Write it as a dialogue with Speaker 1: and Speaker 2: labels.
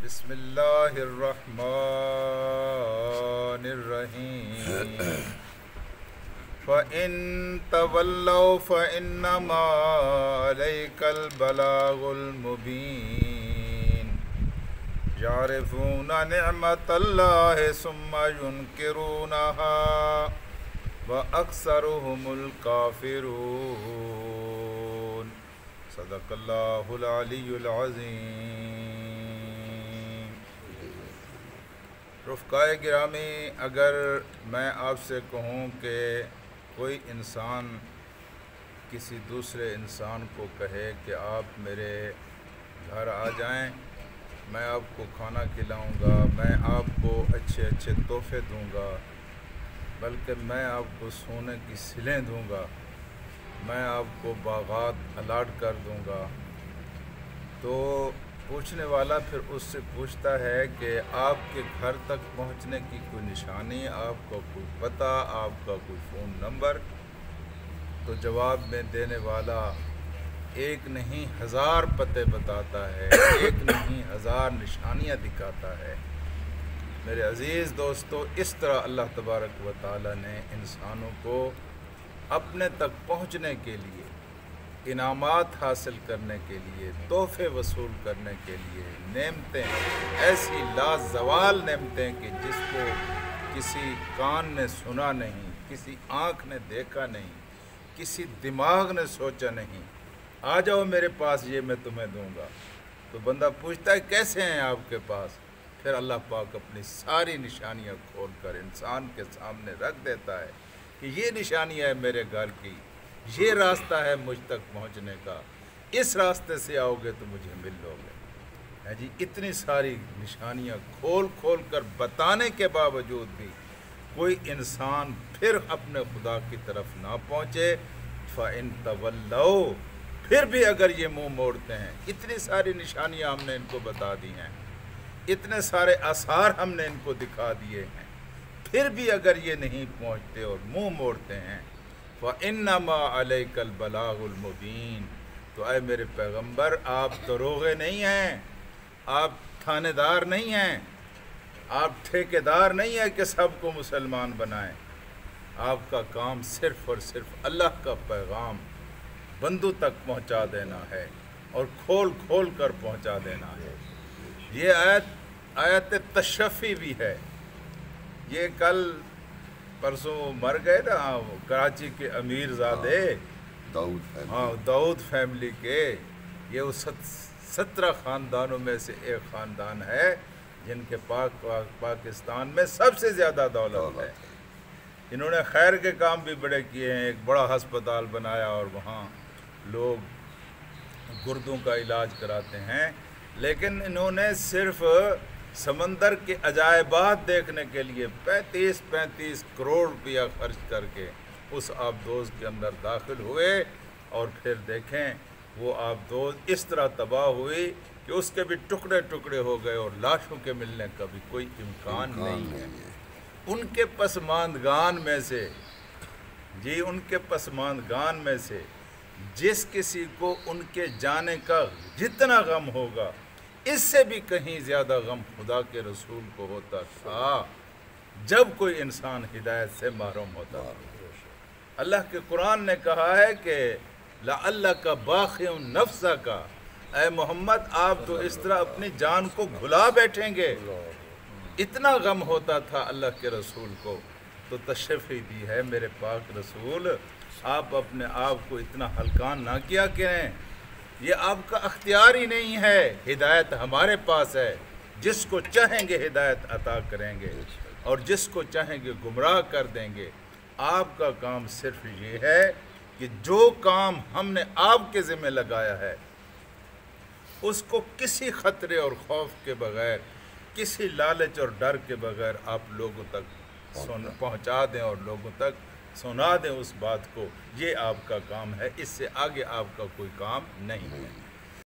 Speaker 1: بسم اللہ الرحمن الرحیم فَإِن تَوَلَّوْا فَإِنَّمَا عَلَيْكَ الْبَلَاغُ الْمُبِينُ يَعْرِفُونَ نِعْمَةَ اللَّهِ ثُمَّ يُنْكِرُونَهَا وَأَكْثَرُهُمُ الْكَافِرُونَ صدق اللہ العلی العظیم۔ رفقائے گرامی، اگر میں آپ سے کہوں کہ کوئی انسان کسی دوسرے انسان کو کہے کہ آپ میرے گھر آ جائیں، میں آپ کو کھانا کھلاؤں گا، میں آپ کو اچھے اچھے تحفے دوں گا، بلکہ میں آپ کو سونے کی سلیں دوں گا، میں آپ کو باغات الاٹ کر دوں گا، تو پوچھنے والا پھر اس سے پوچھتا ہے کہ آپ کے گھر تک پہنچنے کی کوئی نشانی، آپ کا کوئی پتہ، آپ کا کوئی فون نمبر؟ تو جواب میں دینے والا ایک نہیں ہزار پتے بتاتا ہے، ایک نہیں ہزار نشانیاں دکھاتا ہے۔ میرے عزیز دوستو، اس طرح اللہ تبارک و تعالی نے انسانوں کو اپنے تک پہنچنے کے لیے، انعامات حاصل کرنے کے لیے، تحفے وصول کرنے کے لیے نعمتیں، ایسی لازوال نعمتیں کہ جس کو کسی کان نے سنا نہیں، کسی آنکھ نے دیکھا نہیں، کسی دماغ نے سوچا نہیں، آ جاؤ میرے پاس، یہ میں تمہیں دوں گا۔ تو بندہ پوچھتا ہے کیسے ہیں آپ کے پاس؟ پھر اللہ پاک اپنی ساری نشانیاں کھول کر انسان کے سامنے رکھ دیتا ہے کہ یہ نشانی ہے میرے گھر کی، یہ راستہ ہے مجھ تک پہنچنے کا، اس راستے سے آؤ گے تو مجھے مل لو گے۔ جی اتنی ساری نشانیاں کھول کھول کر بتانے کے باوجود بھی کوئی انسان پھر اپنے خدا کی طرف نہ پہنچے، فَإِن تَوَلَّوْا، پھر بھی اگر یہ منہ موڑتے ہیں، اتنی ساری نشانیاں ہم نے ان کو بتا دی ہیں، اتنے سارے آثار ہم نے ان کو دکھا دیے ہیں، پھر بھی اگر یہ نہیں پہنچتے اور منہ موڑتے ہیں، فَإِنَّمَا عَلَيْكَ الْبَلَاغُ الْمُبِينُ، تو اے میرے پیغمبر، آپ دروغے نہیں ہیں، آپ تھانے دار نہیں ہیں، آپ ٹھیکیدار نہیں ہیں کہ سب کو مسلمان بنائیں۔ آپ کا کام صرف اور صرف اللہ کا پیغام بندوں تک پہنچا دینا ہے اور کھول کھول کر پہنچا دینا ہے۔ یہ آیت تشفی بھی ہے۔ یہ کل پرسوں مر گئے نا کراچی کے امیر زادے، داؤد فیملی کے، یہ وہ 17 خاندانوں میں سے ایک خاندان ہے جن کے پاکستان میں سب سے زیادہ دولت ہے۔ انہوں نے خیر کے کام بھی بڑے کیے ہیں، ایک بڑا ہسپتال بنایا اور وہاں لوگ گردوں کا علاج کراتے ہیں، لیکن انہوں نے صرف سمندر کے عجائبات دیکھنے کے لیے 35 کروڑ روپیہ خرچ کر کے اس آبدوز کے اندر داخل ہوئے، اور پھر دیکھیں وہ آبدوز اس طرح تباہ ہوئی کہ اس کے بھی ٹکڑے ٹکڑے ہو گئے اور لاشوں کے ملنے کا بھی کوئی امکان نہیں ہے۔ ان کے پسماندگان میں سے، ان کے پسماندگان میں سے جس کسی کو ان کے جانے کا جتنا غم ہوگا، اس سے بھی کہیں زیادہ غم خدا کے رسول کو ہوتا تھا جب کوئی انسان ہدایت سے محروم ہوتا تھا۔ اللہ کے قرآن نے کہا ہے کہ لَعَلَّكَ بَاخِعٌ نَفْسَكَ، اے محمد آپ تو اس طرح اپنی جان کو بھلا بیٹھیں گے۔ اتنا غم ہوتا تھا اللہ کے رسول کو، تو تشریفی دی ہے میرے پاک رسول، آپ اپنے آپ کو اتنا ہلکان نہ کیا کریں، یہ آپ کا اختیار ہی نہیں ہے، ہدایت ہمارے پاس ہے، جس کو چاہیں گے ہدایت عطا کریں گے اور جس کو چاہیں گے گمراہ کر دیں گے۔ آپ کا کام صرف یہ ہے کہ جو کام ہم نے آپ کے ذمہ لگایا ہے اس کو کسی خطرے اور خوف کے بغیر، کسی لالچ اور ڈر کے بغیر آپ لوگوں تک پہنچا دیں اور لوگوں تک سنا دیں اس بات کو۔ یہ آپ کا کام ہے، اس سے آگے آپ کا کوئی کام نہیں ہے۔